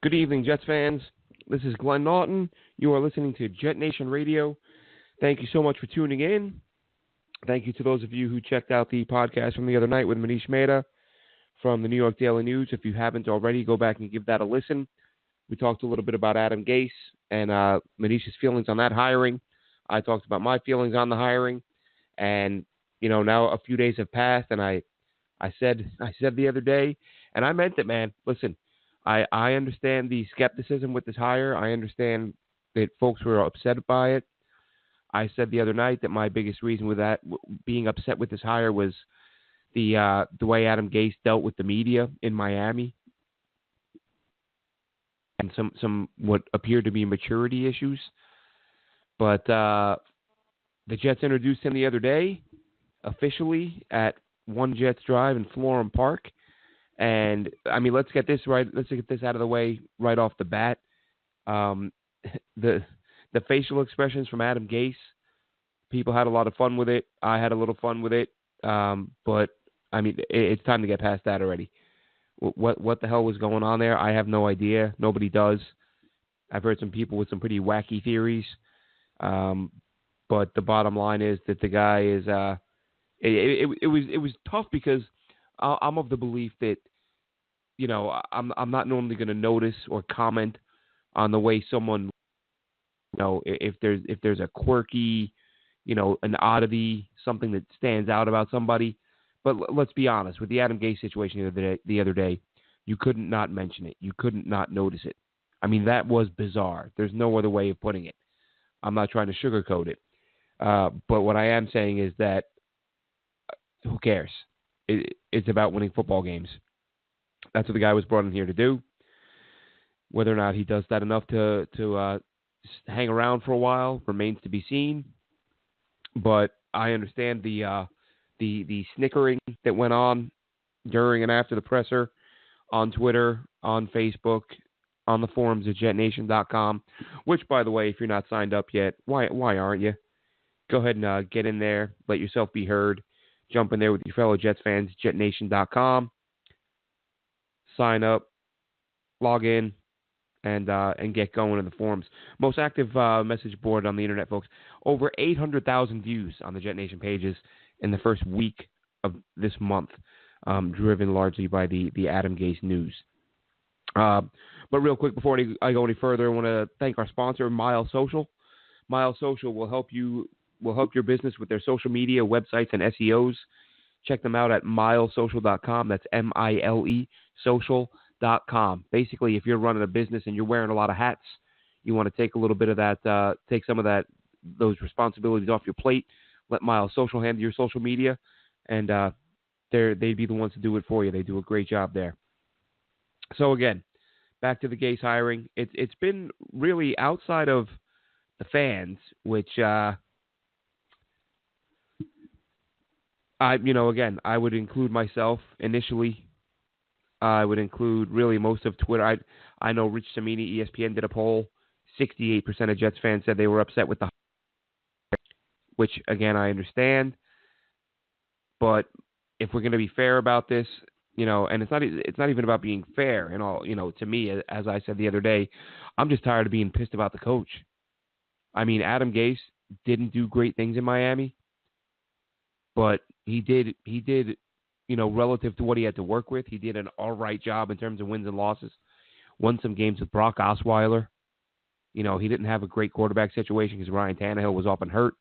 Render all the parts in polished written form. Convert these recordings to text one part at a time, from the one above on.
Good evening, Jets fans. This is Glenn Naughton. You are listening to JetNation Radio. Thank you so much for tuning in. Thank you to those of you who checked out the podcast from the other night with Manish Mehta from the New York Daily News. If you haven't already, go back and give that a listen. We talked a little bit about Adam Gase and Manish's feelings on that hiring. I talked about my feelings on the hiring. And, now a few days have passed, and I said the other day, and I meant it, man. Listen, I understand the skepticism with this hire. I understand that folks were upset by it. I said the other night that my biggest reason with that being upset with this hire was the way Adam Gase dealt with the media in Miami and some what appeared to be maturity issues. But the Jets introduced him the other day officially at One Jets Drive in Florham Park. And, let's get this right. Let's get this out of the way right off the bat. The facial expressions from Adam Gase, people had a lot of fun with it. I had a little fun with it. But, it's time to get past that already. What the hell was going on there? I have no idea. Nobody does. I've heard some people with some pretty wacky theories. But the bottom line is that the guy is it was tough because I'm of the belief that, I'm not normally going to notice or comment on the way someone, if there's a quirky, an oddity, something that stands out about somebody. But let's be honest, with the Adam Gase situation the other day, you couldn't not mention it. You couldn't not notice it. That was bizarre. There's no other way of putting it. I'm not trying to sugarcoat it. But what I am saying is that who cares? It's about winning football games. That's what the guy was brought in here to do. Whether or not he does that enough to hang around for a while remains to be seen. But I understand the snickering that went on during and after the presser on Twitter, on Facebook, on the forums at JetNation.com, which, by the way, if you're not signed up yet, why aren't you? Go ahead and get in there. Let yourself be heard. Jump in there with your fellow Jets fans, JetNation.com. Sign up, log in, and get going in the forums. Most active message board on the internet, folks. Over 800,000 views on the JetNation pages in the first week of this month, driven largely by the Adam Gase news. But real quick, before I go any further, I want to thank our sponsor, Mile Social. Mile Social will help your business with their social media, websites, and SEOs. Check them out at milesocial.com. That's MILE social.com. Basically, if you're running a business and you're wearing a lot of hats, you want to take a little bit of that, take some of those responsibilities off your plate. Let Mile Social handle your social media, and they'd be the ones to do it for you. They do a great job there. So again, back to the Gase hiring. It's been really outside of the fans, which I would include myself initially. I would include really most of Twitter. I know Rich Cimini, ESPN, did a poll. 68% of Jets fans said they were upset with the hire, which, again, I understand. But if we're going to be fair about this, and it's not even about being fair and all, to me, as I said the other day, I'm just tired of being pissed about the coach. Adam Gase didn't do great things in Miami, but he did, relative to what he had to work with, he did an all right job in terms of wins and losses. Won some games with Brock Osweiler. He didn't have a great quarterback situation because Ryan Tannehill was often hurt.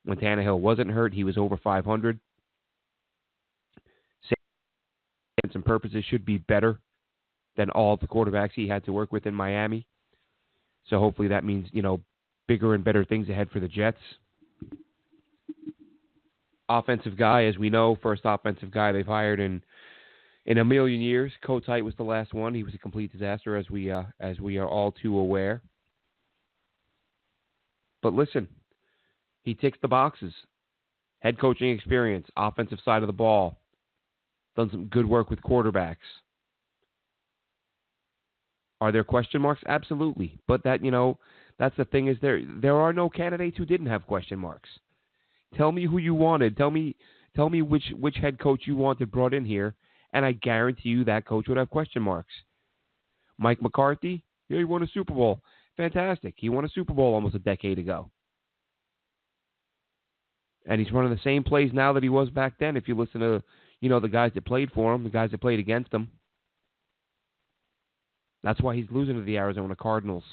When Tannehill wasn't hurt, he was over 500. And purposes should be better than all the quarterbacks he had to work with in Miami. So hopefully that means, bigger and better things ahead for the Jets. Offensive guy, as we know, first offensive guy they've hired in a million years. Kotite was the last one. He was a complete disaster, as we are all too aware. But listen, he ticks the boxes. Head coaching experience, offensive side of the ball. Done some good work with quarterbacks. Are there question marks? Absolutely. But that, that's the thing is there are no candidates who didn't have question marks. Tell me who you wanted. Tell me which head coach you wanted brought in here, and I guarantee you that coach would have question marks. Mike McCarthy, yeah, he won a Super Bowl. Fantastic. He won a Super Bowl almost a decade ago. And he's running the same plays now that he was back then if you listen to, the guys that played for him, the guys that played against him. That's why he's losing to the Arizona Cardinals,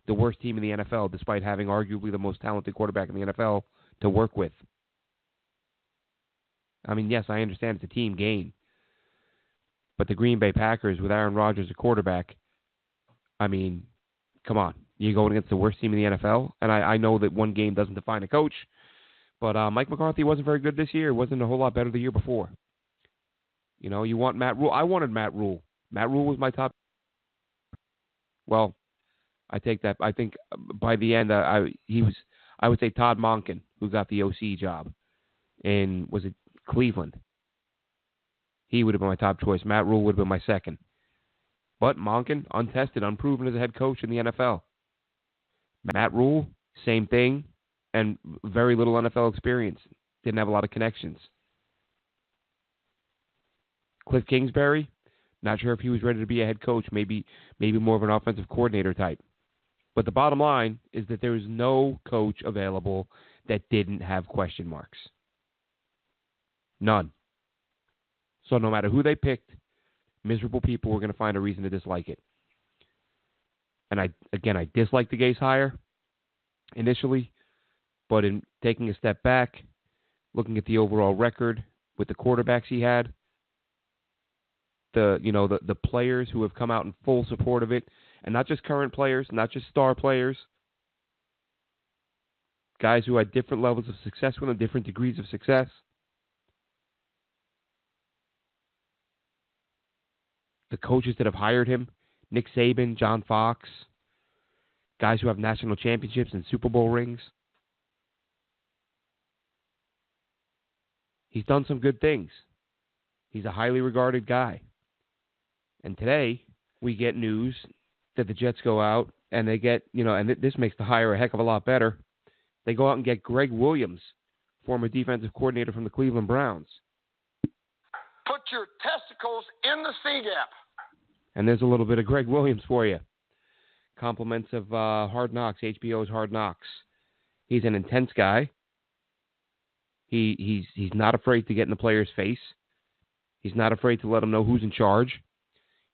the worst team in the NFL, despite having arguably the most talented quarterback in the NFL to work with. I mean, yes, I understand it's a team game. But the Green Bay Packers with Aaron Rodgers at quarterback, I mean, come on. You're going against the worst team in the NFL? And I know that one game doesn't define a coach, but Mike McCarthy wasn't very good this year. It wasn't a whole lot better the year before. You want Matt Rule. I wanted Matt Rule. Matt Rule was my top. Well, I take that. I think by the end, I would say Todd Monken, who got the OC job. And was it Cleveland? He would have been my top choice. Matt Rule would have been my second. But Monken, untested, unproven as a head coach in the NFL. Matt Rule, same thing, and very little NFL experience. Didn't have a lot of connections. Cliff Kingsbury, not sure if he was ready to be a head coach, maybe more of an offensive coordinator type. But the bottom line is that there is no coach available that didn't have question marks. None. So no matter who they picked, miserable people were going to find a reason to dislike it. And I disliked the Gase hire initially, but in taking a step back, looking at the overall record with the quarterbacks he had, the players who have come out in full support of it, and not just current players, not just star players, guys who had different levels of success with them, different degrees of success. The coaches that have hired him, Nick Saban, John Fox, guys who have national championships and Super Bowl rings. He's done some good things. He's a highly regarded guy. And today, we get news that the Jets go out and they get, and this makes the hire a heck of a lot better. They go out and get Gregg Williams, former defensive coordinator from the Cleveland Browns. Put your testicles in the C-gap. And there's a little bit of Gregg Williams for you. Compliments of Hard Knocks, HBO's Hard Knocks. He's an intense guy. He's not afraid to get in the player's face. He's not afraid to let them know who's in charge.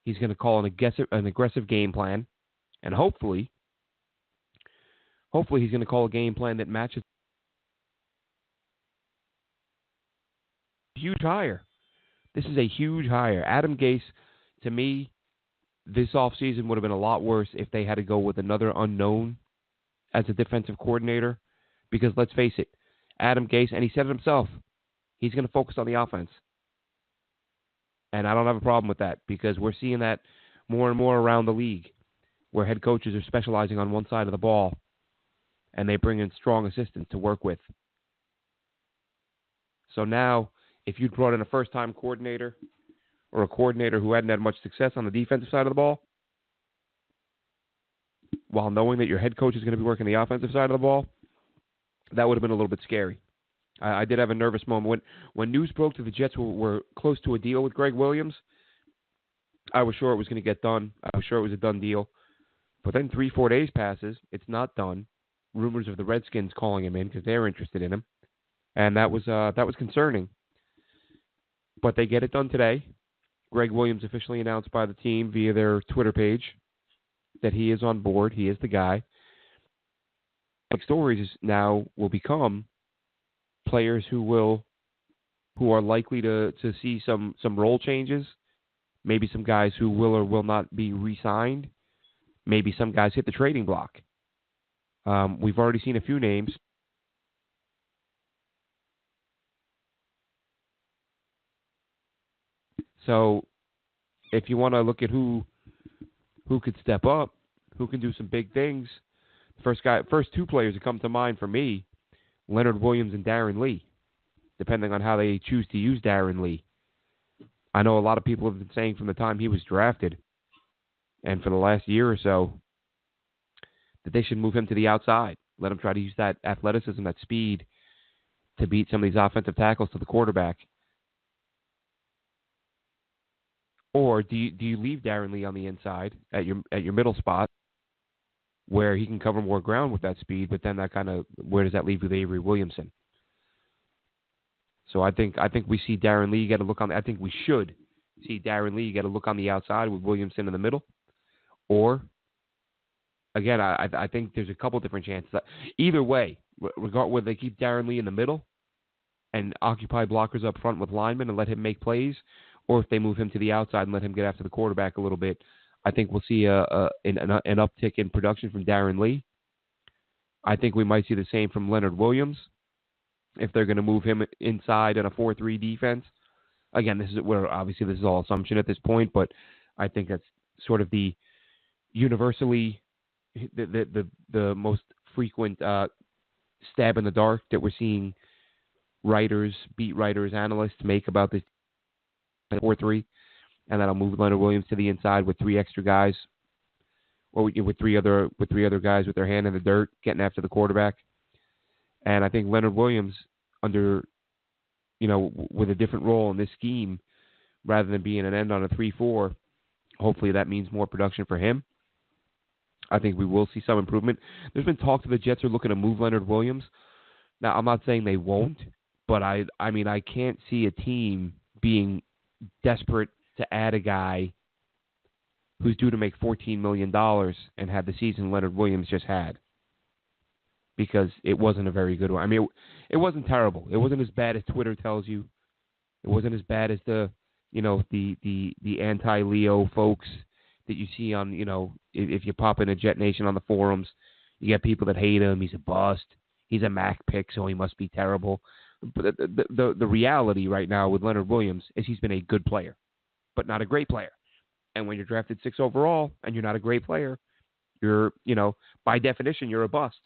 He's going to call an aggressive game plan. And hopefully he's going to call a game plan that matches. Huge hire. This is a huge hire. Adam Gase, to me, this offseason would have been a lot worse if they had to go with another unknown as a defensive coordinator. Because let's face it, Adam Gase, and he said it himself, he's going to focus on the offense. And I don't have a problem with that because we're seeing that more and more around the league where head coaches are specializing on one side of the ball and they bring in strong assistants to work with. So now, if you'd brought in a first-time coordinator or a coordinator who hadn't had much success on the defensive side of the ball, while knowing that your head coach is going to be working the offensive side of the ball, that would have been a little bit scary. I did have a nervous moment. When news broke that the Jets were close to a deal with Gregg Williams, I was sure it was going to get done. I was sure it was a done deal. But then 3-4 days passes. It's not done. Rumors of the Redskins calling him in because they're interested in him. And that was concerning. But they get it done today. Gregg Williams officially announced by the team via their Twitter page that he is on board. He is the guy. Like stories now will become players who are likely to see some role changes. Maybe some guys who will or will not be re-signed. Maybe some guys hit the trading block. We've already seen a few names. So if you want to look at who could step up, who can do some big things, first two players that come to mind for me, Leonard Williams and Darren Lee, depending on how they choose to use Darren Lee. I know a lot of people have been saying from the time he was drafted and for the last year or so that they should move him to the outside, let him try to use that athleticism, that speed to beat some of these offensive tackles to the quarterback. Or do you leave Darren Lee on the inside at your middle spot where he can cover more ground with that speed, but then that kind of, where does that leave with Avery Williamson? So I think we see Darren Lee get a look on. I think we should see Darren Lee get a look on the outside with Williamson in the middle. Or again, I think there's a couple different chances. Either way, whether they keep Darren Lee in the middle and occupy blockers up front with linemen and let him make plays, or if they move him to the outside and let him get after the quarterback a little bit, I think we'll see an uptick in production from Darren Lee. I think we might see the same from Leonard Williams if they're going to move him inside in a 4-3 defense. Again, this is all assumption at this point, but I think that's sort of the universally the most frequent stab in the dark that we're seeing writers, beat writers, analysts make about this 4-3, and then I'll move Leonard Williams to the inside with 3 extra guys, or with three other guys with their hand in the dirt, getting after the quarterback. And I think Leonard Williams, with a different role in this scheme, rather than being an end on a 3-4, hopefully that means more production for him. I think we will see some improvement. There's been talk that the Jets are looking to move Leonard Williams. Now, I'm not saying they won't, but I can't see a team being desperate to add a guy who's due to make $14 million and have the season Leonard Williams just had, because it wasn't a very good one. I mean, it wasn't terrible. It wasn't as bad as Twitter tells you. It wasn't as bad as the anti-Leo folks that you see on, if you pop into JetNation on the forums, you get people that hate him. He's a bust. He's a Mac pick, so he must be terrible. But the reality right now with Leonard Williams is he's been a good player, but not a great player. And when you're drafted 6 overall and you're not a great player, you're, by definition, you're a bust.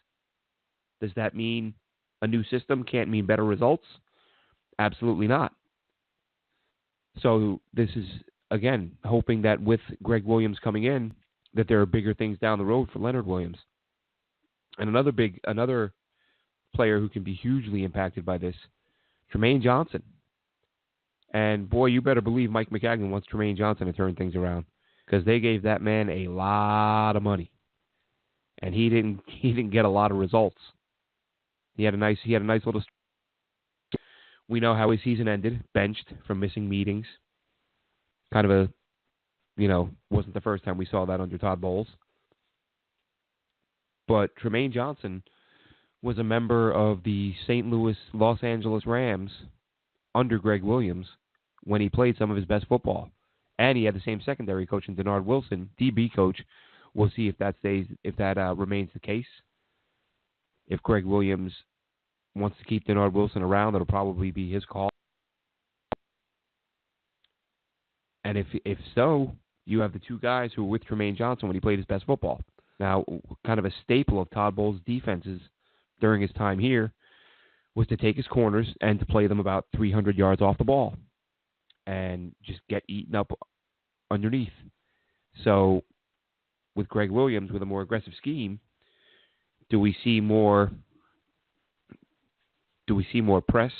Does that mean a new system can't mean better results? Absolutely not. So this is, again, hoping that with Gregg Williams coming in, that there are bigger things down the road for Leonard Williams. And another player who can be hugely impacted by this, Tremaine Johnson. And boy, you better believe Mike McCagnon wants Tremaine Johnson to turn things around, because they gave that man a lot of money, and he didn't get a lot of results. He had a nice little. We know how his season ended, benched from missing meetings. Kind of a, wasn't the first time we saw that under Todd Bowles. But Tremaine Johnson was a member of the St. Louis, Los Angeles Rams under Gregg Williams when he played some of his best football. And he had the same secondary coach in Denard Wilson, DB coach. We'll see if that remains the case. If Gregg Williams wants to keep Denard Wilson around, it'll probably be his call. And if so, you have the 2 guys who were with Tremaine Johnson when he played his best football. Now, kind of a staple of Todd Bowles' defenses during his time here was to take his corners and to play them about 300 yards off the ball and just get eaten up underneath. So with Gregg Williams, with a more aggressive scheme, do we see more press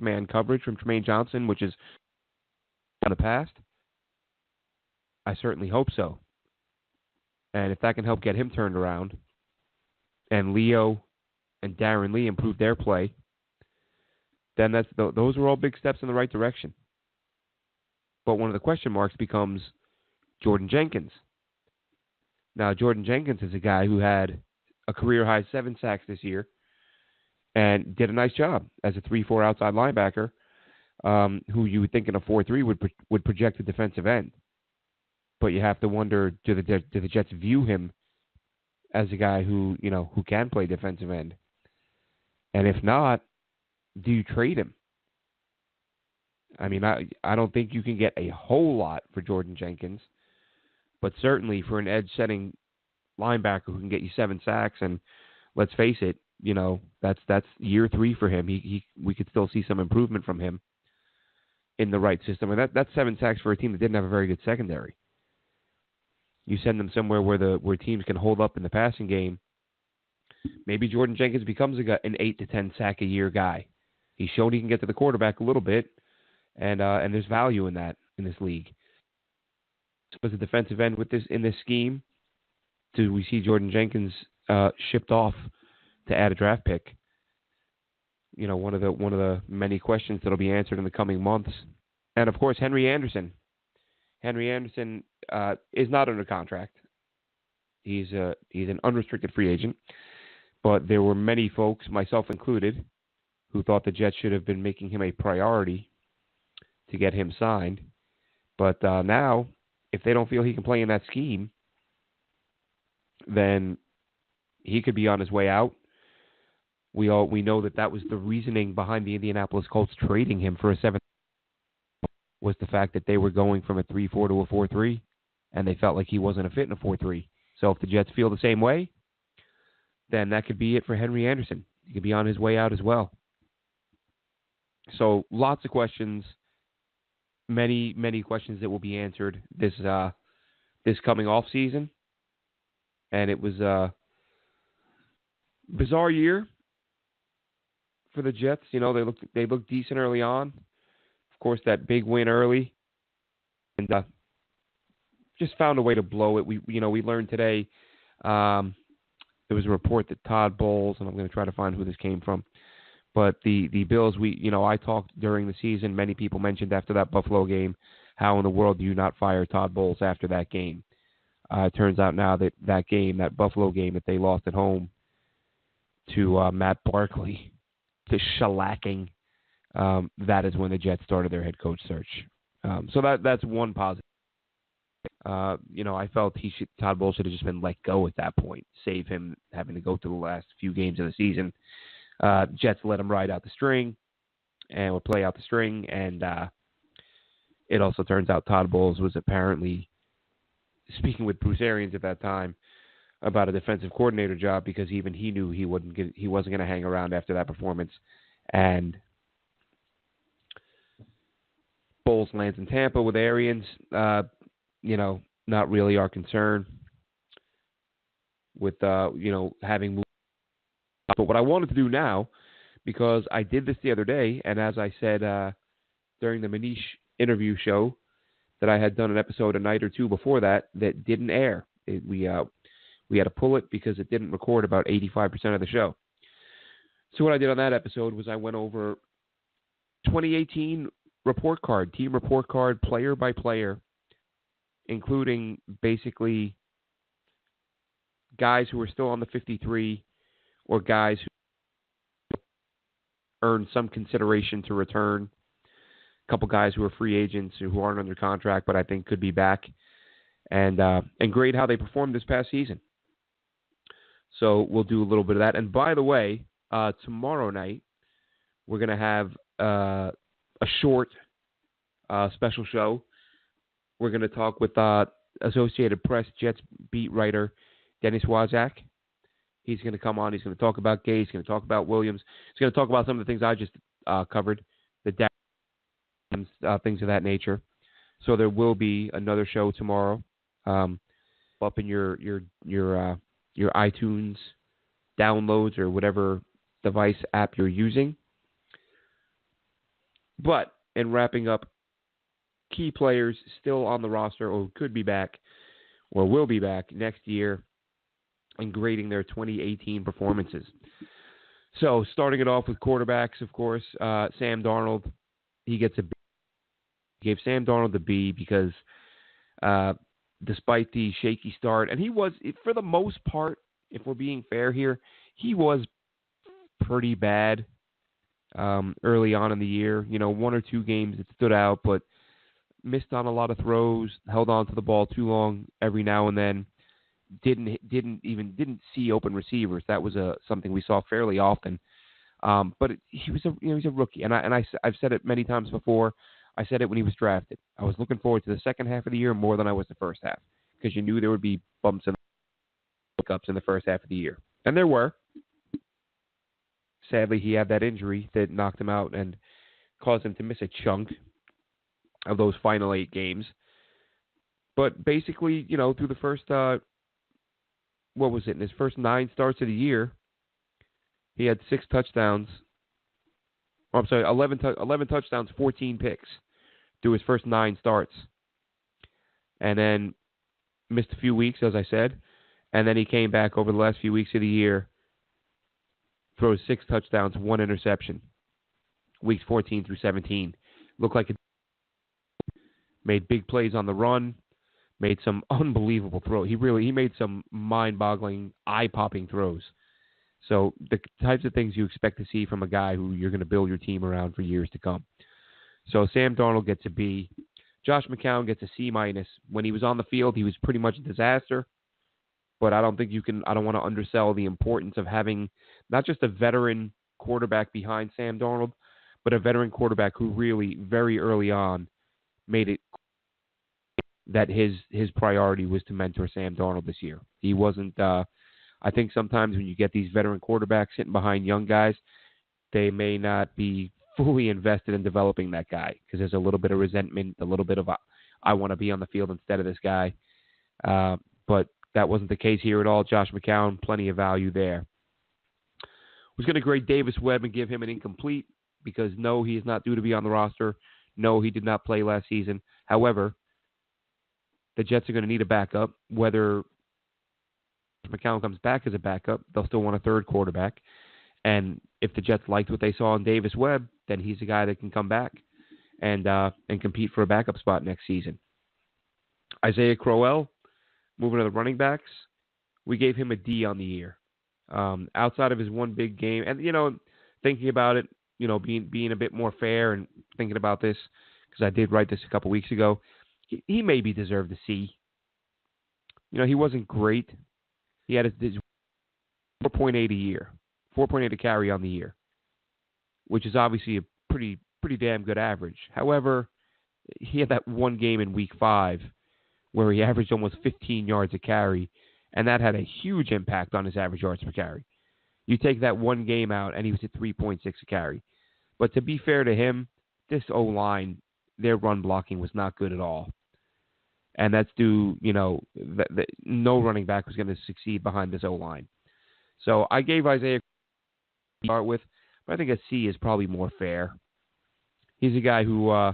man coverage from Tremaine Johnson, which is in the past? I certainly hope so. And if that can help get him turned around, and Leo and Darren Lee improve their play, then those are all big steps in the right direction. But one of the question marks becomes Jordan Jenkins. Now, Jordan Jenkins is a guy who had a career-high 7 sacks this year and did a nice job as a 3-4 outside linebacker, who you would think in a 4-3 would project a defensive end. But you have to wonder, do the Jets view him as a guy who can play defensive end? And if not, do you trade him? I mean, I don't think you can get a whole lot for Jordan Jenkins, but certainly for an edge-setting linebacker who can get you 7 sacks, and let's face it, that's year 3 for him. We could still see some improvement from him in the right system, and that's 7 sacks for a team that didn't have a very good secondary. You send them somewhere where teams can hold up in the passing game. Maybe Jordan Jenkins becomes an 8 to 10 sack a year guy. He's shown he can get to the quarterback a little bit, and there's value in that in this league. was a defensive end in this scheme. Do we see Jordan Jenkins shipped off to add a draft pick? One of the many questions that'll be answered in the coming months. And of course, Henry Anderson. Henry Anderson is not under contract. He's an unrestricted free agent. But there were many folks, myself included, who thought the Jets should have been making him a priority to get him signed. But now, if they don't feel he can play in that scheme, then he could be on his way out. We know that was the reasoning behind the Indianapolis Colts trading him for a 7th, was the fact that they were going from a 3-4 to a 4-3, and they felt like he wasn't a fit in a 4-3. So if the Jets feel the same way, then that could be it for Henry Anderson. He could be on his way out as well. So lots of questions, many questions that will be answered this coming off season, and it was a bizarre year for the Jets. They looked decent early on. Of course, that big win early, and just found a way to blow it. We learned today. There was a report that Todd Bowles, and I'm going to try to find who this came from, but the Bills, I talked during the season, many people mentioned after that Buffalo game, how in the world do you not fire Todd Bowles after that game? It turns out now that Buffalo game that they lost at home to Matt Barkley, to shellacking, that is when the Jets started their head coach search. So that's one positive. I felt Todd Bowles should have just been let go at that point, save him having to go through the last few games of the season. Jets let him ride out the string and would play out the string, and it also turns out Todd Bowles was apparently speaking with Bruce Arians at that time about a defensive coordinator job, because even he knew he wasn't going to hang around after that performance. And Bowles lands in Tampa with Arians. Not really our concern with, having moved. But what I wanted to do now, because I did this the other day, and as I said during the Manish interview show, that I had done an episode a night or two before that didn't air. We had to pull it because it didn't record about 85% of the show. So what I did on that episode was I went over 2018 report card, team report card, player by player, including basically guys who are still on the 53 or guys who earned some consideration to return. A couple guys who are free agents who aren't under contract but I think could be back, and grade how they performed this past season. So we'll do a little bit of that. And by the way, tomorrow night we're going to have a short special show. We're going to talk with Associated Press Jets beat writer Dennis Waszak. He's going to come on. He's going to talk about Gase. He's going to talk about Williams. He's going to talk about some of the things I just covered, the things of that nature. So there will be another show tomorrow, up in your iTunes downloads or whatever device app you're using. But in wrapping up, key players still on the roster or could be back or will be back next year, and grading their 2018 performances. So starting it off with quarterbacks, of course, Sam Darnold, he gets a B. Gave Sam Darnold the B because despite the shaky start, and he was, for the most part, if we're being fair here, he was pretty bad early on in the year. One or two games that stood out, but missed on a lot of throws, held on to the ball too long every now and then. Didn't see open receivers. That was something we saw fairly often. But he was a rookie, and I've said it many times before. I said it when he was drafted. I was looking forward to the second half of the year more than I was the first half, because you knew there would be bumps and hiccups in the first half of the year, and there were. Sadly, he had that injury that knocked him out and caused him to miss a chunk of those final 8 games. But basically, through the first in his first 9 starts of the year, he had 6 touchdowns. 11 touchdowns, 14 picks through his first 9 starts. and then missed a few weeks, as I said, and then he came back over the last few weeks of the year, throws 6 touchdowns, 1 interception, weeks 14 through 17. Looked like it made big plays on the run, made some unbelievable throws. He made some mind-boggling, eye-popping throws. So the types of things you expect to see from a guy who you're going to build your team around for years to come. So Sam Darnold gets a B. Josh McCown gets a C-. When he was on the field, he was pretty much a disaster. But I don't want to undersell the importance of having not just a veteran quarterback behind Sam Darnold, but a veteran quarterback who really, very early on, made it that his priority was to mentor Sam Darnold this year. He wasn't, I think sometimes when you get these veteran quarterbacks sitting behind young guys, they may not be fully invested in developing that guy because there's a little bit of resentment, a little bit of, I want to be on the field instead of this guy. But that wasn't the case here at all. Josh McCown, plenty of value there. Was going to grade Davis Webb and give him an incomplete because no, he is not due to be on the roster. No, he did not play last season. However, the Jets are going to need a backup. Whether McCown comes back as a backup, they'll still want a third quarterback. And if the Jets liked what they saw in Davis Webb, then he's a guy that can come back and compete for a backup spot next season. Isaiah Crowell, moving to the running backs, we gave him a D on the year. Outside of his one big game, and thinking about it, being a bit more fair and thinking about this because I did write this a couple weeks ago, he maybe deserved a C. He wasn't great. He had his 4.8 a year, 4.8 a carry on the year, which is obviously a pretty damn good average. However, he had that one game in week 5 where he averaged almost 15 yards a carry, and that had a huge impact on his average yards per carry. You take that one game out, and he was at 3.6 a carry. But to be fair to him, this O-line, their run blocking was not good at all. And that's due, no running back was going to succeed behind this O-line. So I gave Isaiah to start with, but I think a C is probably more fair. He's a guy who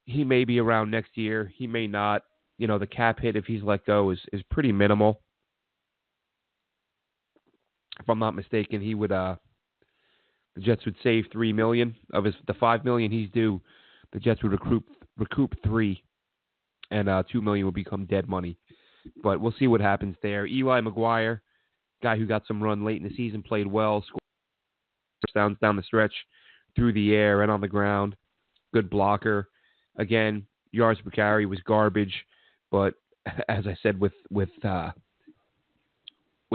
he may be around next year. He may not. The cap hit if he's let go is pretty minimal. If I'm not mistaken, he would the Jets would save $3 million of the $5 million he's due. The Jets would recoup $3 million, and $2 million would become dead money. But we'll see what happens there. Eli McGuire, guy who got some run late in the season, played well, scored touchdowns down the stretch, through the air and on the ground. Good blocker. Again, yards per carry was garbage, but as I said with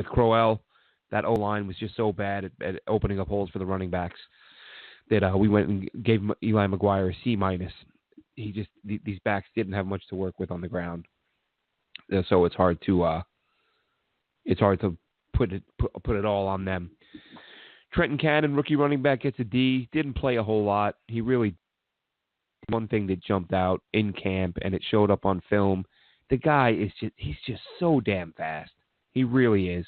Crowell, that O-line was just so bad at opening up holes for the running backs that we went and gave Eli McGuire a C-. These backs didn't have much to work with on the ground, so it's hard to put it all on them. Trenton Cannon, rookie running back, gets a D. Didn't play a whole lot. He really, one thing that jumped out in camp and it showed up on film, the guy he's just so damn fast. He really is.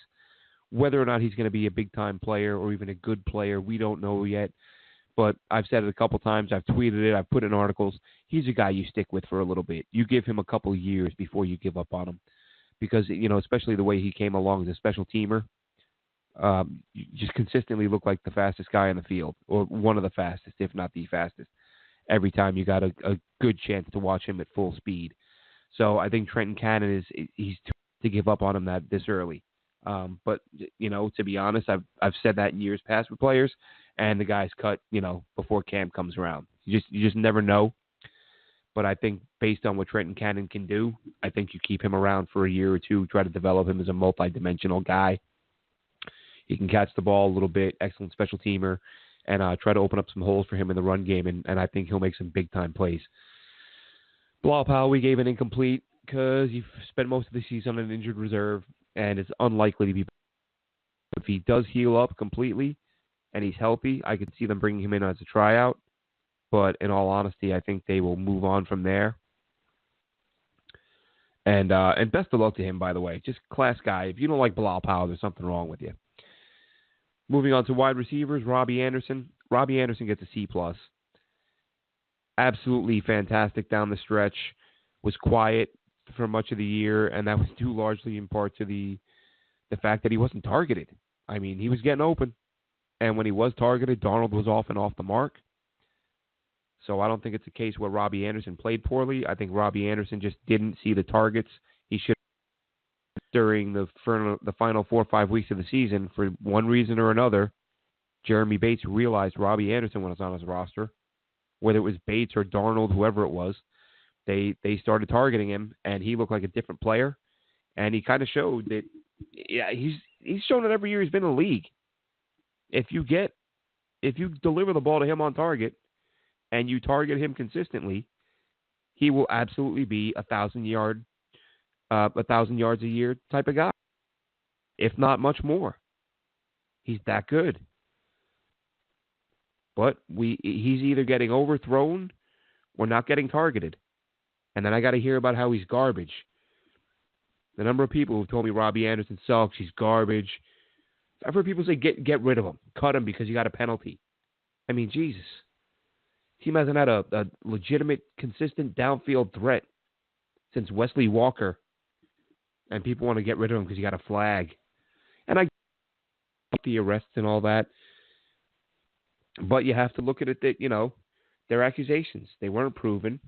Whether or not he's going to be a big-time player or even a good player, we don't know yet. But I've said it a couple times. I've tweeted it. I've put it in articles. He's a guy you stick with for a little bit. You give him a couple of years before you give up on him. Because, especially the way he came along as a special teamer, you just consistently look like the fastest guy in the field, or one of the fastest, if not the fastest, every time you got a good chance to watch him at full speed. So I think Trenton Cannon he's too to give up on him this early. But to be honest, I've said that in years past with players, and the guy's cut, before camp comes around. You just never know. But I think based on what Trenton Cannon can do, I think you keep him around for a year or two, try to develop him as a multi-dimensional guy. He can catch the ball a little bit, excellent special teamer, and try to open up some holes for him in the run game, and I think he'll make some big-time plays. Bilal Powell, we gave an incomplete because he spent most of the season on an injured reserve, and it's unlikely to be. If he does heal up completely and he's healthy, I could see them bringing him in as a tryout. But in all honesty, I think they will move on from there. And best of luck to him, by the way. Just class guy. If you don't like Bilal Powell, there's something wrong with you. Moving on to wide receivers, Robbie Anderson. Robbie Anderson gets a C+. Absolutely fantastic down the stretch. was quiet for much of the year, and that was due largely in part to the fact that he wasn't targeted. I mean, he was getting open, and when he was targeted, Darnold was often off the mark. So I don't think it's a case where Robbie Anderson played poorly. I think Robbie Anderson just didn't see the targets he should during the final 4 or 5 weeks of the season. For one reason or another, Jeremy Bates realized Robbie Anderson when it was on his roster. Whether it was Bates or Darnold, whoever it was, they started targeting him, and he looked like a different player. And he kind of showed that, yeah, he's shown it every year he's been in the league. If you deliver the ball to him on target, and you target him consistently, he will absolutely be 1,000 yards a year type of guy, if not much more. He's that good. But he's either getting overthrown or not getting targeted. And then I got to hear about how he's garbage. The number of people who've told me Robbie Anderson sucks, he's garbage. I've heard people say get rid of him, cut him because you got a penalty. I mean, Jesus. Team hasn't had a legitimate, consistent downfield threat since Wesley Walker, and people want to get rid of him because he got a flag. And I get the arrests and all that, but you have to look at it that, they're accusations. They weren't proven.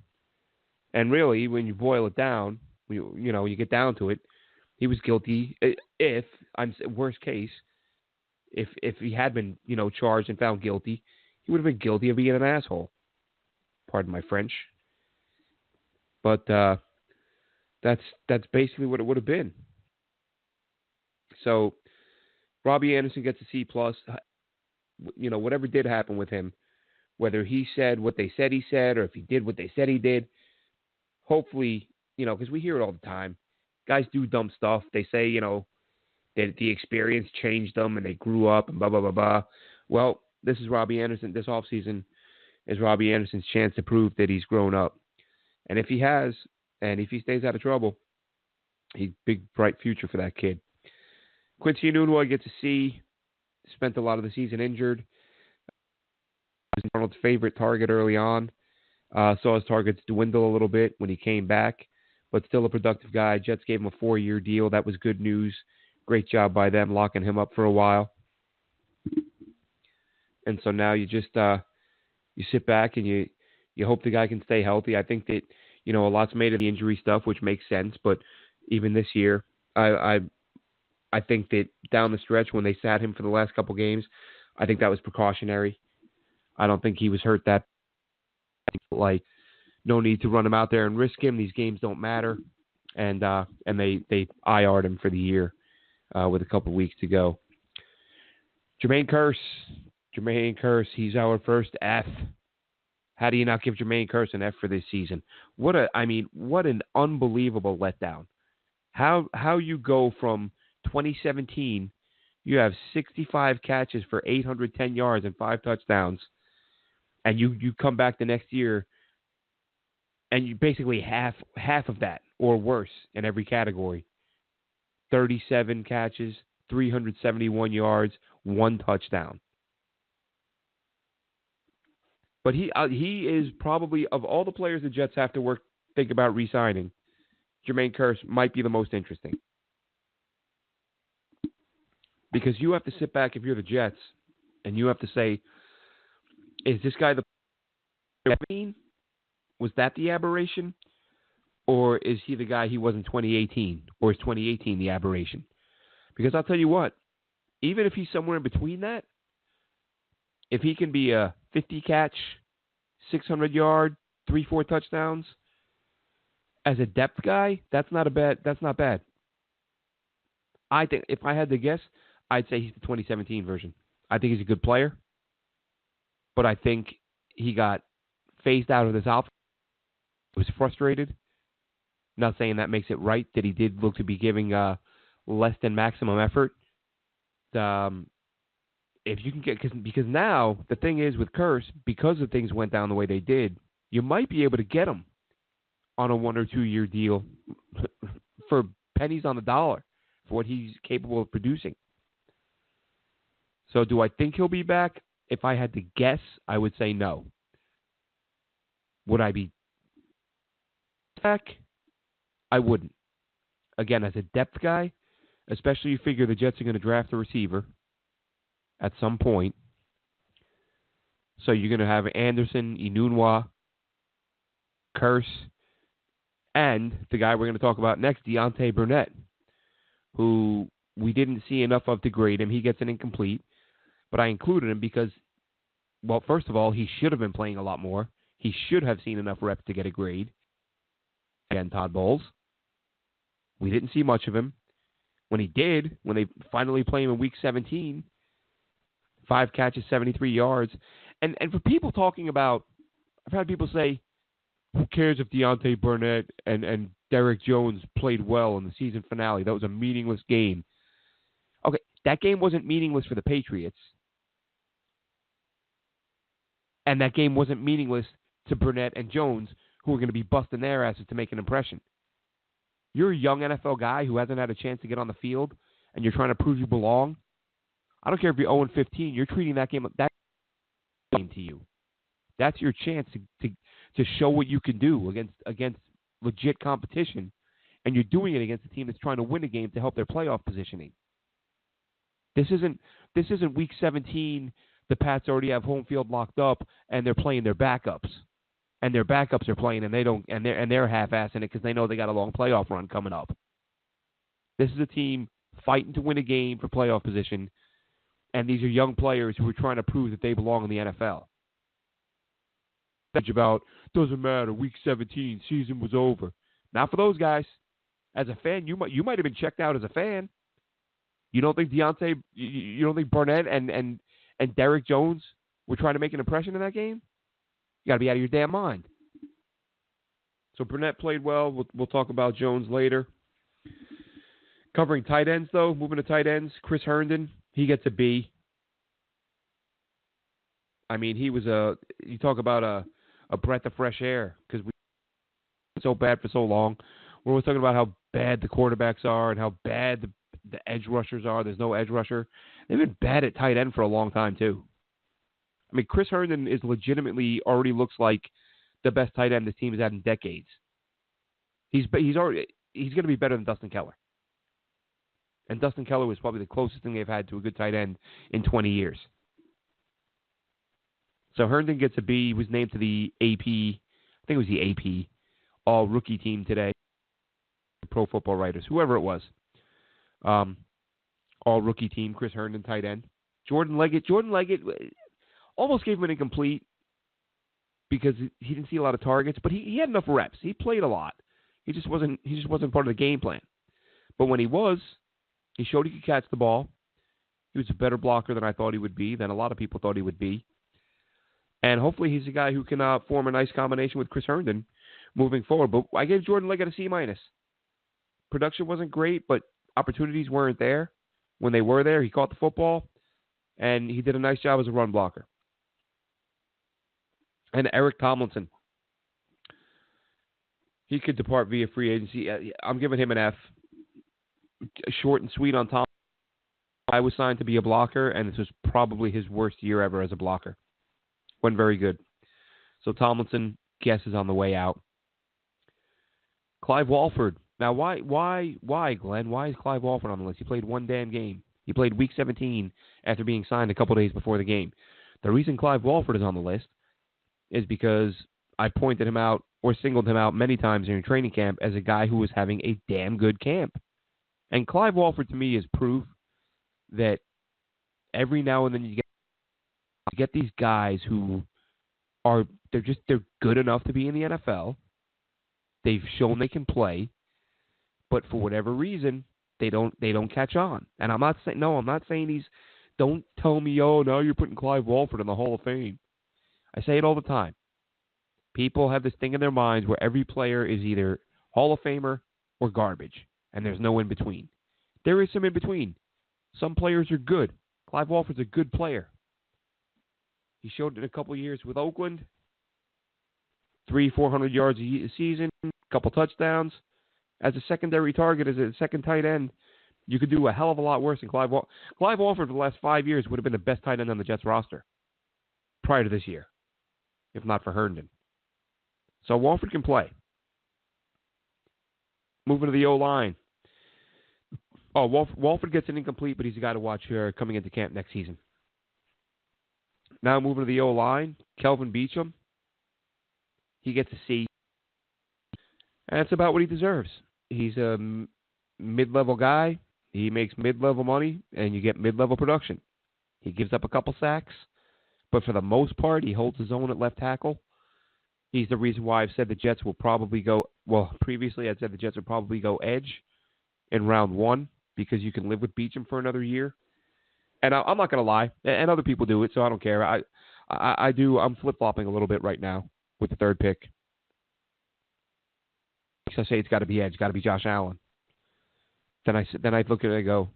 And really, when you boil it down, you get down to it, he was guilty. Worst case, if he had been, charged and found guilty, he would have been guilty of being an asshole. Pardon my French. But that's basically what it would have been. So Robbie Anderson gets a C+. Whatever did happen with him, whether he said what they said he said or if he did what they said he did, hopefully, because we hear it all the time. Guys do dumb stuff. They say, that the experience changed them and they grew up and blah, blah, blah, blah. Well, this is Robbie Anderson. This offseason is Robbie Anderson's chance to prove that he's grown up. And if he has, and if he stays out of trouble, he's a big, bright future for that kid. Quincy Enunwa gets a C. Spent a lot of the season injured. Was Arnold's favorite target early on. Saw his targets dwindle a little bit when he came back, but still a productive guy. Jets gave him a 4-year deal. That was good news. Great job by them locking him up for a while. And so now you just you sit back and you hope the guy can stay healthy. I think that, a lot's made of the injury stuff, which makes sense. But even this year, I think that down the stretch when they sat him for the last couple games, I think that was precautionary. I don't think he was hurt that. Like, no need to run him out there and risk him. These games don't matter. And they IR'd him for the year with a couple weeks to go. Jermaine Kearse, he's our first F. How do you not give Jermaine Kearse an F for this season? What an unbelievable letdown. How you go from 2017, you have 65 catches for 810 yards and 5 touchdowns, and you come back the next year and you basically half of that or worse in every category. 37 catches, 371 yards, 1 touchdown. But he is probably, of all the players the Jets have to think about re-signing, Jermaine Kearse might be the most interesting. Because you have to sit back if you're the Jets, and you have to say, is this guy was that the aberration? Or is he the guy he was in 2018? Or is 2018 the aberration? Because I'll tell you what, even if he's somewhere in between that, if he can be a 50-catch, 600-yard, 3-4 touchdowns as a depth guy, that's not bad. I think if I had to guess, I'd say he's the 2017 version. I think he's a good player, but I think he got phased out of this outfit. He was frustrated. Not saying that makes it right that he did look to be giving less than maximum effort. If you can get, because now the thing is with Kearse, because the things went down the way they did, you might be able to get him on a 1 or 2 year deal for pennies on the dollar for what he's capable of producing. So do I think he'll be back? If I had to guess, I would say no. Would I be back? I wouldn't. Again, as a depth guy, especially you figure the Jets are going to draft a receiver at some point. So you're going to have Anderson, Enunwa, Curse, and the guy we're going to talk about next, Deontay Burnett, who we didn't see enough of to grade him. He gets an incomplete, but I included him because, well, first of all, he should have been playing a lot more. He should have seen enough reps to get a grade. Again, Todd Bowles. We didn't see much of him. When he did, when they finally play him in Week 17, 5 catches, 73 yards. And for people talking about, I've had people say, who cares if Deontay Burnett and Derek Jones played well in the season finale? That was a meaningless game. Okay, that game wasn't meaningless for the Patriots. And that game wasn't meaningless to Burnett and Jones, who are going to be busting their asses to make an impression. You're a young NFL guy who hasn't had a chance to get on the field, and you're trying to prove you belong. I don't care if you're 0-15. You're treating that game to you. That's your chance to show what you can do against legit competition, and you're doing it against a team that's trying to win a game to help their playoff positioning. This isn't Week 17. The Pats already have home field locked up, and they're playing their backups. And their backups are playing, and they're half-assing it because they know they got a long playoff run coming up. This is a team fighting to win a game for playoff position, and these are young players who are trying to prove that they belong in the NFL. About doesn't matter. Week 17, season was over. Not for those guys. As a fan, you might have been checked out as a fan. You don't think Deontay, you don't think Burnett and Derek Jones were trying to make an impression in that game? You got to be out of your damn mind. So Burnett played well. We'll talk about Jones later. Covering tight ends, though, moving to tight ends, Chris Herndon, he gets a B. I mean, he was you talk about a breath of fresh air because we were so bad for so long. We're talking about how bad the quarterbacks are and how bad the edge rushers are. There's no edge rusher. They've been bad at tight end for a long time, too. I mean, Chris Herndon is legitimately already looks like the best tight end this team has had in decades. He's going to be better than Dustin Keller. And Dustin Keller was probably the closest thing they've had to a good tight end in 20 years. So Herndon gets a B. He was named to the AP, I think it was the AP, all-rookie team today. Pro Football Writers, whoever it was. All-rookie team, Chris Herndon, tight end. Jordan Leggett almost gave him an incomplete because he didn't see a lot of targets, but he had enough reps. He played a lot. He just wasn't part of the game plan. But when he was, he showed he could catch the ball. He was a better blocker than I thought he would be, than a lot of people thought he would be. And hopefully he's a guy who can form a nice combination with Chris Herndon moving forward. But I gave Jordan Leggett a C-. Production wasn't great, but opportunities weren't there. When they were there, he caught the football, and he did a nice job as a run blocker. And Eric Tomlinson. He could depart via free agency. I'm giving him an F. Short and sweet on Tomlinson. I was signed to be a blocker, and this was probably his worst year ever as a blocker. Wasn't very good. So Tomlinson, guess, is on the way out. Clive Walford. Now, why, Glenn? Why is Clive Walford on the list? He played one damn game. He played Week 17 after being signed a couple days before the game. The reason Clive Walford is on the list is because I pointed him out or singled him out many times during training camp as a guy who was having a damn good camp. And Clive Walford, to me, is proof that every now and then you get these guys who they're good enough to be in the NFL. They've shown they can play, but for whatever reason, they don't catch on. And I'm not saying he's. Don't tell me, oh, now you're putting Clive Walford in the Hall of Fame. I say it all the time. People have this thing in their minds where every player is either Hall of Famer or garbage, and there's no in between. There is some in between. Some players are good. Clive Walford's a good player. He showed it in a couple of years with Oakland. 300-400 yards a season, a couple touchdowns. As a secondary target, as a second tight end, you could do a hell of a lot worse than Clive Walford. Clive Walford for the last 5 years would have been the best tight end on the Jets roster prior to this year, if not for Herndon. So Walford can play. Moving to the O-line. Oh, Walford gets an incomplete, but he's a guy to watch coming into camp next season. Now moving to the O-line, Kelvin Beachum. He gets a C. And that's about what he deserves. He's a mid-level guy. He makes mid-level money, and you get mid-level production. He gives up a couple sacks, but for the most part, he holds his own at left tackle. He's the reason why I've said the Jets will probably go, well, previously I'd said the Jets would probably go edge in round 1 because you can live with Beachum for another year. And I'm not going to lie, and other people do it, so I don't care. I'm flip-flopping a little bit right now with the 3rd pick. So I say it's got to be edge, got to be Josh Allen. Then I look at it and go,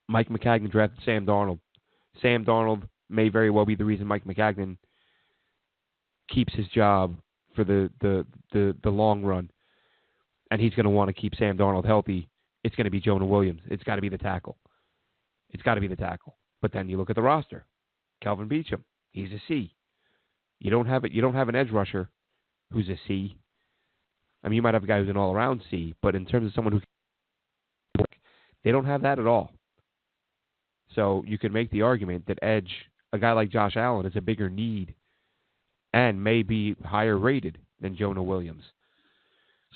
Mike Maccagnan drafted Sam Darnold. Sam Darnold may very well be the reason Mike Maccagnan keeps his job for the long run. And he's going to want to keep Sam Darnold healthy. It's going to be Jonah Williams. It's got to be the tackle. It's got to be the tackle. But then you look at the roster. Kelvin Beachum, he's a C. You don't have an edge rusher who's a C. I mean, you might have a guy who's an all-around C, but in terms of someone who can work, they don't have that at all. So you can make the argument that edge, a guy like Josh Allen, is a bigger need and may be higher rated than Jonah Williams.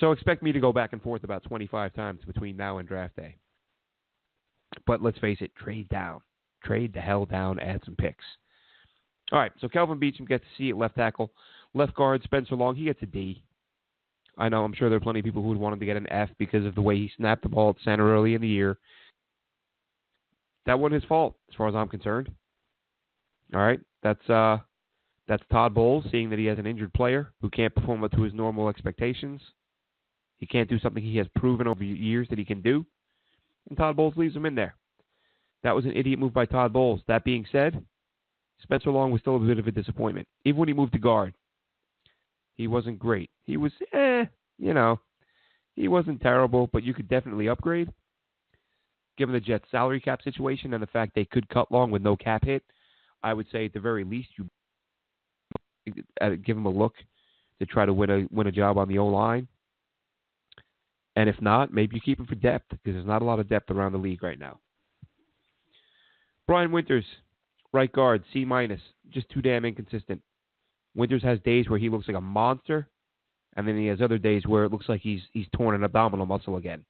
So expect me to go back and forth about 25 times between now and draft day. But let's face it, trade down. Trade the hell down, add some picks. All right, so Kelvin Beachum gets a C at left tackle. Left guard, Spencer Long, he gets a D. I know, I'm sure there are plenty of people who would want him to get an F because of the way he snapped the ball at center early in the year. That wasn't his fault, as far as I'm concerned. All right, that's Todd Bowles, seeing that he has an injured player who can't perform up to his normal expectations. He can't do something he has proven over years that he can do, and Todd Bowles leaves him in there. That was an idiot move by Todd Bowles. That being said, Spencer Long was still a bit of a disappointment. Even when he moved to guard, he wasn't great. He was, he wasn't terrible, but you could definitely upgrade. Given the Jets' salary cap situation and the fact they could cut Long with no cap hit, I would say at the very least you give him a look to try to win a job on the O-line. And if not, maybe you keep him for depth because there's not a lot of depth around the league right now. Brian Winters, right guard, C-, just too damn inconsistent. Winters has days where he looks like a monster, and then he has other days where it looks like he's torn an abdominal muscle again.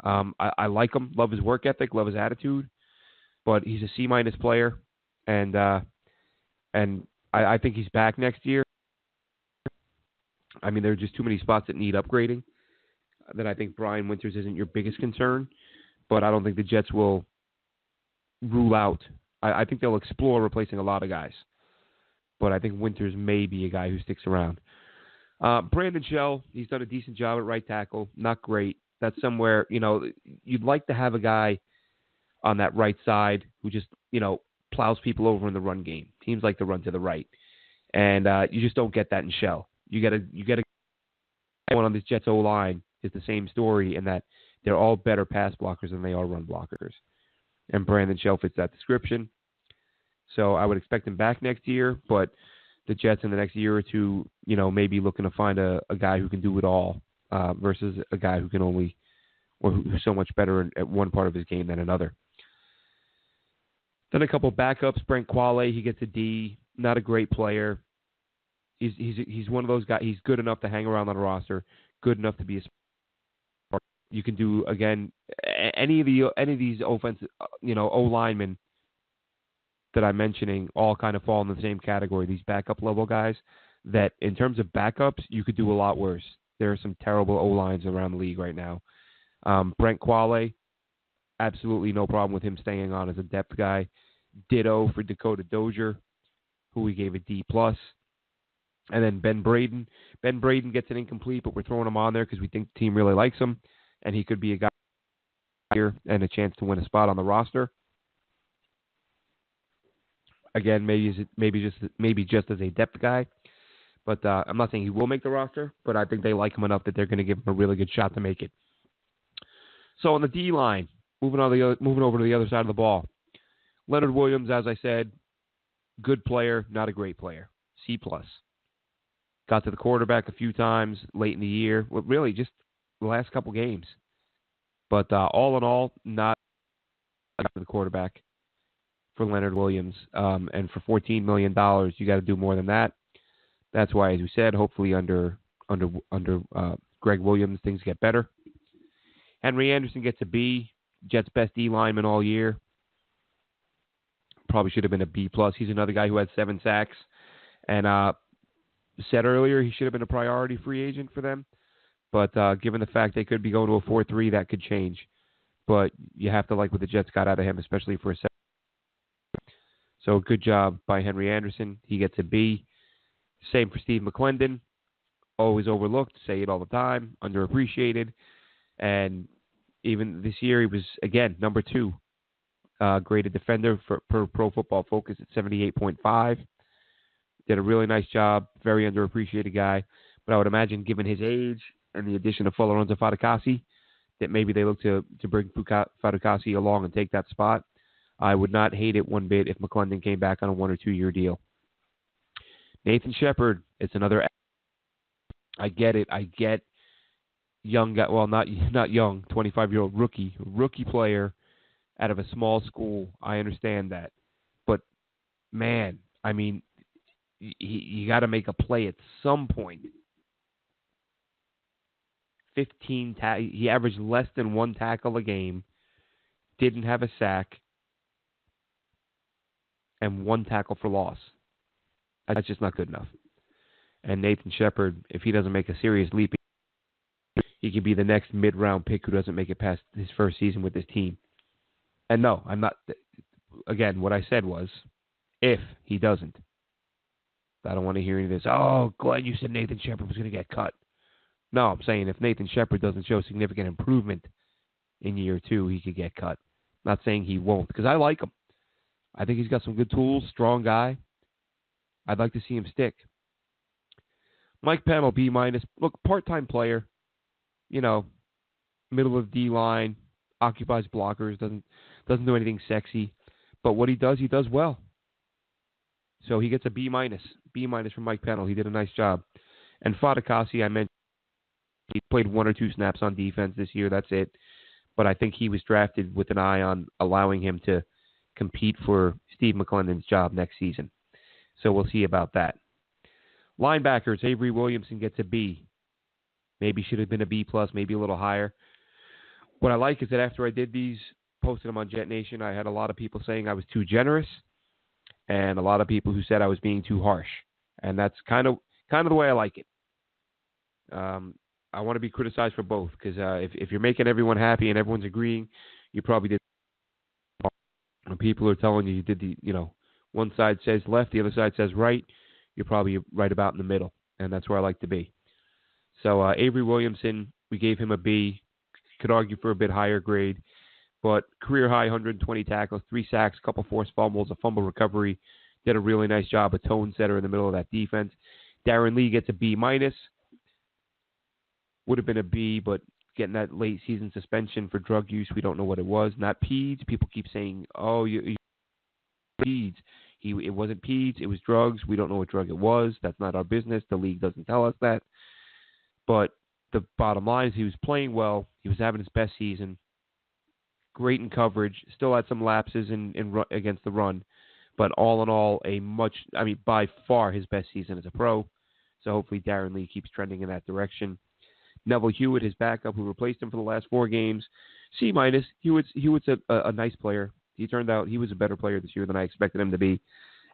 I like him, love his work ethic, love his attitude, but he's a C- player, and I think he's back next year. I mean, there are just too many spots that need upgrading that I think Brian Winters isn't your biggest concern, but I don't think the Jets will rule out. I think they'll explore replacing a lot of guys, but I think Winters may be a guy who sticks around. Brandon Shell, he's done a decent job at right tackle. Not great. That's somewhere, you'd like to have a guy on that right side who just, plows people over in the run game. Teams like to run to the right. And you just don't get that in Shell. You get one on this Jets O-line is the same story in that they're all better pass blockers than they are run blockers. And Brandon Shell fits that description. So I would expect him back next year, but the Jets in the next year or two, maybe looking to find a guy who can do it all versus a guy who can only, or who's so much better at one part of his game than another. Then a couple backups. Brent Quale, he gets a D. Not a great player. He's one of those guys. He's good enough to hang around on the roster. Good enough to be a. You can do again any of these offensive, O linemen that I'm mentioning all kind of fall in the same category. These backup level guys that in terms of backups you could do a lot worse. There are some terrible O lines around the league right now. Brent Quale, absolutely no problem with him staying on as a depth guy. Ditto for Dakota Dozier, who we gave a D+. And then Ben Braden. Ben Braden gets an incomplete, but we're throwing him on there because we think the team really likes him, and he could be a guy here and a chance to win a spot on the roster. Again, maybe just as a depth guy, but I'm not saying he will make the roster, but I think they like him enough that they're going to give him a really good shot to make it. So on the D line, moving over to the other side of the ball, Leonard Williams, as I said, good player, not a great player, C+. Got to the quarterback a few times late in the year. Well, really, just the last couple games. But all in all, not the quarterback for Leonard Williams. And for $14 million, you got to do more than that. That's why, as we said, hopefully under Gregg Williams, things get better. Henry Anderson gets a B. Jets' best D lineman all year. Probably should have been a B+. He's another guy who had 7 sacks. And said earlier he should have been a priority free agent for them. But given the fact they could be going to a 4-3, that could change. But you have to like what the Jets got out of him, especially for a second. So good job by Henry Anderson. He gets a B. Same for Steve McClendon. Always overlooked. Say it all the time. Underappreciated. And even this year, he was, again, number 2 graded defender per Pro Football Focus at 78.5. Did a really nice job. Very underappreciated guy. But I would imagine, given his age and the addition of Folorunso Fatukasi, that maybe they look to bring Fatukasi along and take that spot. I would not hate it one bit if McClendon came back on a 1 or 2 year deal. Nathan Shepard, it's another. I get it. I get young guy. Well, not young. 25-year-old rookie player out of a small school. I understand that, but man, I mean, you got to make a play at some point. 15. He averaged less than 1 tackle a game. Didn't have a sack. And 1 tackle for loss. That's just not good enough. And Nathan Shepard, if he doesn't make a serious leap, he could be the next mid-round pick who doesn't make it past his first season with this team. And no, I'm not. Again, what I said was, if he doesn't. I don't want to hear any of this. Oh, Glenn, you said Nathan Shepard was going to get cut. No, I'm saying if Nathan Shepard doesn't show significant improvement in year 2, he could get cut. Not saying he won't, because I like him. I think he's got some good tools, strong guy. I'd like to see him stick. Mike Pennell, B-. Look, part-time player. You know, middle of D-line, occupies blockers, doesn't do anything sexy. But what he does well. So he gets a B-. B- from Mike Pennell. He did a nice job. And Fatukasi, I mentioned, he played 1 or 2 snaps on defense this year. That's it. But I think he was drafted with an eye on allowing him to compete for Steve McClendon's job next season. So we'll see about that. Linebackers, Avery Williamson gets a B. Maybe should have been a B+, maybe a little higher. What I like is that after I did these, posted them on JetNation, I had a lot of people saying I was too generous, and a lot of people who said I was being too harsh. And that's kind of the way I like it. I want to be criticized for both, because if you're making everyone happy and everyone's agreeing, you probably did. When people are telling you did one side says left, the other side says right, you're probably right about in the middle, and that's where I like to be. So Avery Williamson, we gave him a B. Could argue for a bit higher grade, but career high 120 tackles, 3 sacks, a couple forced fumbles, a fumble recovery. Did a really nice job, a tone setter in the middle of that defense. Darren Lee gets a B-. Would have been a B, but getting that late season suspension for drug use, we don't know what it was. Not PEDS. People keep saying, oh, you PEDS. It wasn't PEDS. It was drugs. We don't know what drug it was. That's not our business. The league doesn't tell us that. But the bottom line is he was playing well. He was having his best season. Great in coverage. Still had some lapses in against the run. But all in all, by far his best season as a pro. So hopefully Darren Lee keeps trending in that direction. Neville Hewitt, his backup, who replaced him for the last 4 games, C-. Hewitt's a nice player. He turned out he was a better player this year than I expected him to be.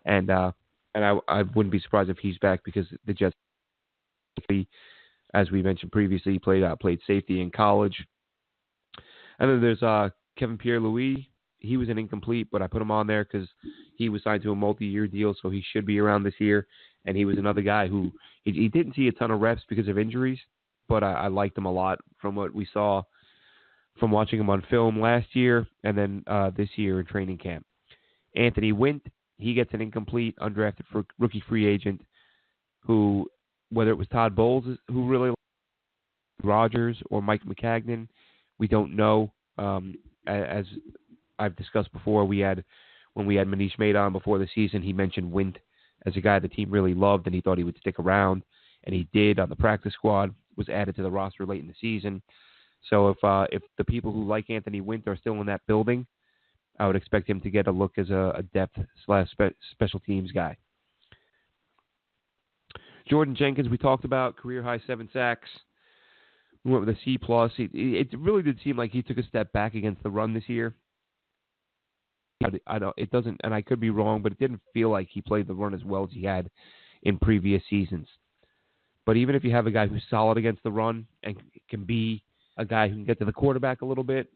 And I wouldn't be surprised if he's back, because the Jets, as we mentioned previously, played safety in college. And then there's Kevin Pierre-Louis. He was an incomplete, but I put him on there because he was signed to a multi-year deal, so he should be around this year. And he was another guy who he didn't see a ton of reps because of injuries, but I liked him a lot from what we saw from watching him on film last year and then this year in training camp. Anthony Wint, he gets an incomplete, undrafted for rookie free agent who, whether it was Todd Bowles who really liked Rodgers or Mike McCagnon, we don't know. As I've discussed before, when we had Manish Made on before the season, he mentioned Wint as a guy the team really loved and he thought he would stick around. and he did on the practice squad, was added to the roster late in the season. So if the people who like Anthony Wint are still in that building, I would expect him to get a look as a depth/special teams guy. Jordan Jenkins, we talked about, career high 7 sacks. We went with a C+. It really did seem like he took a step back against the run this year. It doesn't, and I could be wrong, but it didn't feel like he played the run as well as he had in previous seasons. But even if you have a guy who's solid against the run and can be a guy who can get to the quarterback a little bit,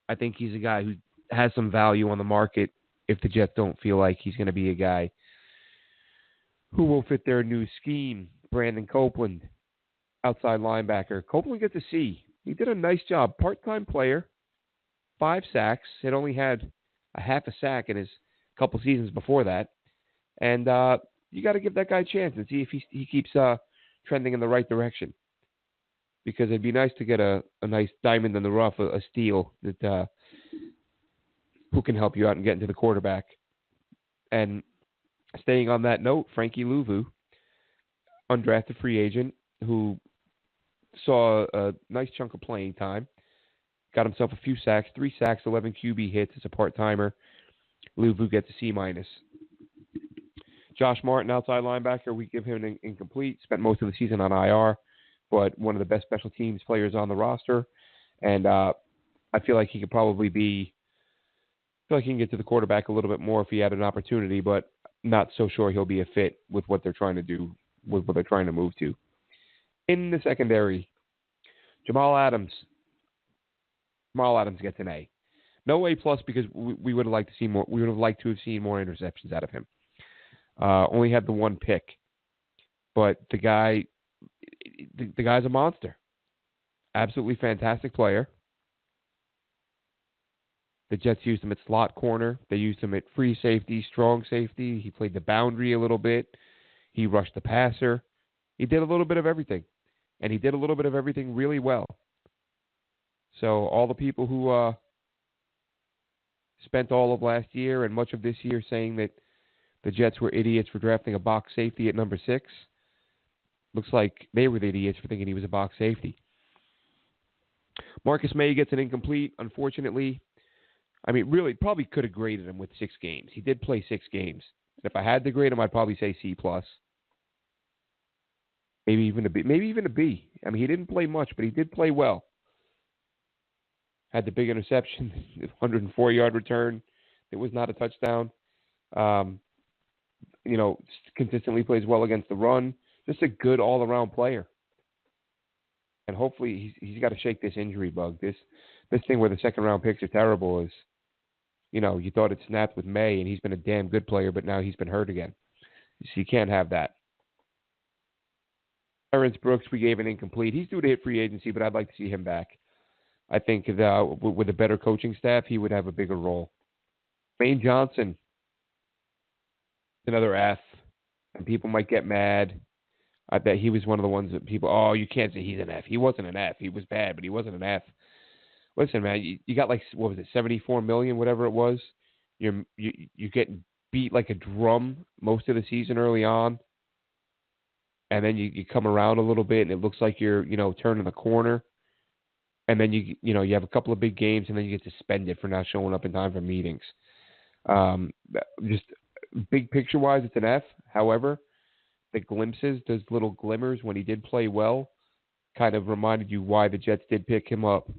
I think he's a guy who has some value on the market if the Jets don't feel like he's going to be a guy who will fit their new scheme. Brandon Copeland, outside linebacker. Copeland gets a C. He did a nice job. Part-time player, 5 sacks. Had only had a half a sack in his couple seasons before that. And you got to give that guy a chance and see if he keeps trending in the right direction. Because it'd be nice to get a nice diamond in the rough, a steal that who can help you out and get into the quarterback. And staying on that note, Frankie Louvu, undrafted free agent, who saw a nice chunk of playing time, got himself a few sacks, 3 sacks, 11 QB hits as a part-timer. Louvu gets a C-. Josh Martin, outside linebacker, we give him an incomplete. Spent most of the season on IR, but one of the best special teams players on the roster. And I feel like he could probably he can get to the quarterback a little bit more if he had an opportunity, but not so sure he'll be a fit with what they're trying to do, with what they're trying to move to. In the secondary, Jamal Adams. Jamal Adams gets an A. No A+ because we would have liked to see more. We would have liked to have seen more interceptions out of him. Only had the 1 pick, but the guy's a monster. Absolutely fantastic player. The Jets used him at slot corner. They used him at free safety, strong safety. He played the boundary a little bit. He rushed the passer. He did a little bit of everything, and he did a little bit of everything really well. So all the people who spent all of last year and much of this year saying that the Jets were idiots for drafting a box safety at number 6, looks like they were the idiots for thinking he was a box safety. Marcus May gets an incomplete, unfortunately. I mean, really, probably could have graded him with 6 games. He did play 6 games. If I had to grade him, I'd probably say C+. Maybe even a B. I mean, he didn't play much, but he did play well. Had the big interception, 104-yard return. It was not a touchdown. Consistently plays well against the run. Just a good all-around player. And hopefully he's got to shake this injury bug. This thing where the second-round picks are terrible is, you thought it snapped with May, and he's been a damn good player, but now he's been hurt again. So you can't have that. Terrence Brooks, we gave an incomplete. He's due to hit free agency, but I'd like to see him back. I think with a better coaching staff, he would have a bigger role. Wayne Johnson, another F, and people might get mad. I bet he was one of the ones that people, you can't say he's an F. He wasn't an F. He was bad, but he wasn't an F. Listen, man, you got $74 million, whatever it was. You're getting beat like a drum most of the season early on, and then you come around a little bit, and it looks like you're turning the corner, and then you have a couple of big games, and then you get suspended for not showing up in time for meetings. Just big picture wise, it's an F. However, the glimpses, those little glimmers when he did play well, kind of reminded you why the Jets did pick him up.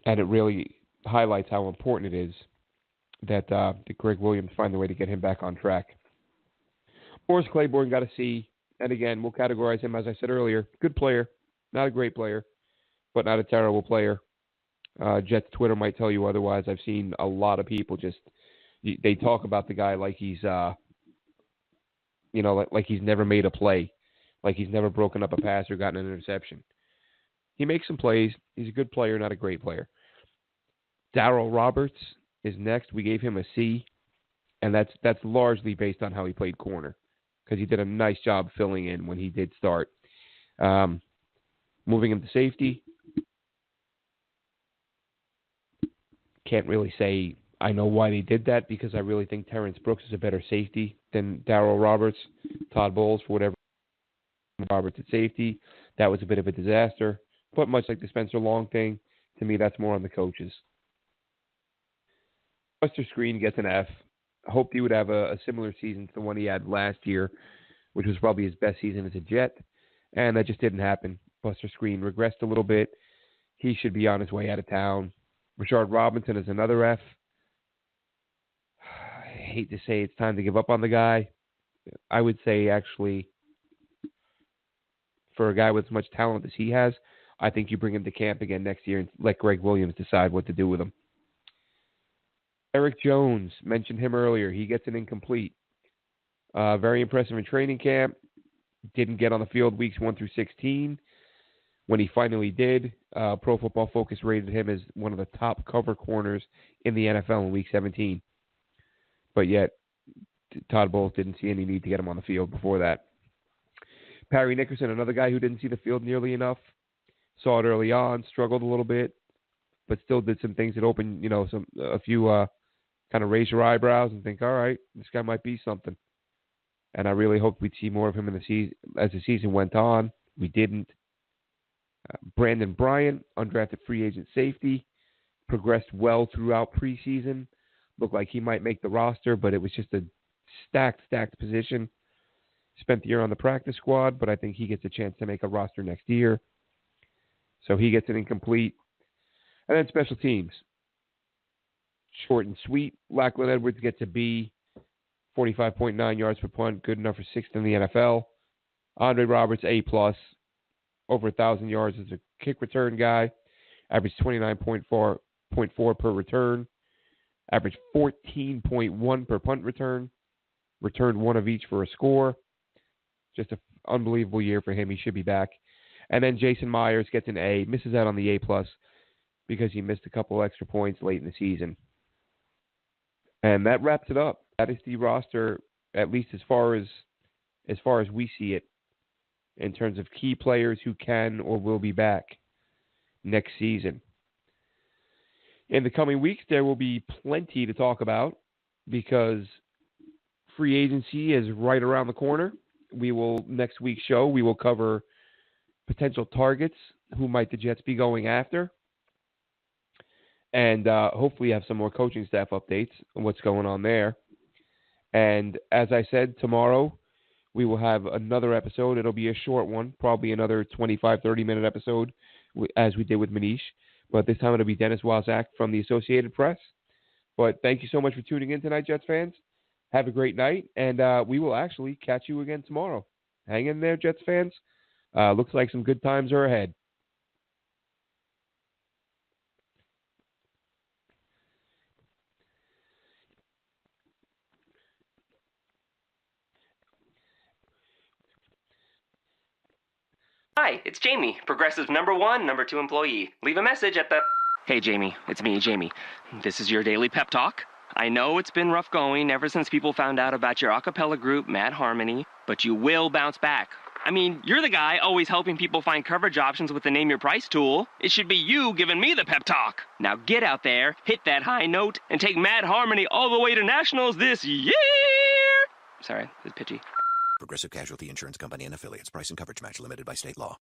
And it really highlights how important it is that Gregg Williams find a way to get him back on track. Morris Claiborne got a C. And again, we'll categorize him, as I said earlier, good player, not a great player, but not a terrible player. Jets Twitter might tell you otherwise. I've seen a lot of people they talk about the guy like he's, like he's never made a play, like he's never broken up a pass or gotten an interception. He makes some plays. He's a good player, not a great player. Darryl Roberts is next. We gave him a C, and that's largely based on how he played corner, because he did a nice job filling in when he did start. Moving him to safety, can't really say I know why they did that, because I really think Terrence Brooks is a better safety than Darryl Roberts. Todd Bowles, for whatever, Roberts at safety. That was a bit of a disaster. But much like the Spencer Long thing, to me, that's more on the coaches. Buster Screen gets an F. I hoped he would have a similar season to the one he had last year, which was probably his best season as a Jet, and that just didn't happen. Buster Screen regressed a little bit. He should be on his way out of town. Rashard Robinson is another F. I hate to say it's time to give up on the guy. I would say, actually, for a guy with as much talent as he has, I think you bring him to camp again next year and let Gregg Williams decide what to do with him. Eric Jones, mentioned him earlier. He gets an incomplete. Very impressive in training camp. Didn't get on the field weeks 1 through 16. When he finally did, Pro Football Focus rated him as one of the top cover corners in the NFL in week 17. But yet, Todd Bowles didn't see any need to get him on the field before that. Parry Nickerson, another guy who didn't see the field nearly enough. Saw it early on, struggled a little bit, but still did some things that opened, a few kind of raise your eyebrows and think, all right, this guy might be something. And I really hoped we'd see more of him in the season as the season went on. We didn't. Brandon Bryant, undrafted free agent safety, progressed well throughout preseason. Looked like he might make the roster, but it was just a stacked position. Spent the year on the practice squad, but I think he gets a chance to make a roster next year. So he gets an incomplete. And then special teams. Short and sweet. Lachlan Edwards gets a B. 45.9 yards per punt. Good enough for 6th in the NFL. Andre Roberts, A+. Over 1,000 yards as a kick return guy. Averaged 29.4 per return. Averaged 14.1 per punt return. Returned one of each for a score. Just an unbelievable year for him. He should be back. And then Jason Myers gets an A. Misses out on the A+ because he missed a couple extra points late in the season. And that wraps it up. That is the roster, at least as far as we see it, in terms of key players who can or will be back next season. In the coming weeks, there will be plenty to talk about because free agency is right around the corner. Next week's show, we will cover potential targets. Who might the Jets be going after? And hopefully have some more coaching staff updates on what's going on there. And as I said, tomorrow we will have another episode. It'll be a short one, probably another 25, 30-minute episode, as we did with Manish. But this time it'll be Dennis Wazak from the Associated Press. But thank you so much for tuning in tonight, Jets fans. Have a great night, and we will actually catch you again tomorrow. Hang in there, Jets fans. Looks like some good times are ahead. Hi, it's Jamie, Progressive #1, #2 employee. Leave a message at the... Hey, Jamie, it's me, Jamie. This is your daily pep talk. I know it's been rough going ever since people found out about your a cappella group, Mad Harmony, but you will bounce back. I mean, you're the guy always helping people find coverage options with the Name Your Price tool. It should be you giving me the pep talk. Now get out there, hit that high note, and take Mad Harmony all the way to nationals this year! Sorry, it's pitchy. Progressive Casualty Insurance Company and Affiliates. Price and coverage match limited by state law.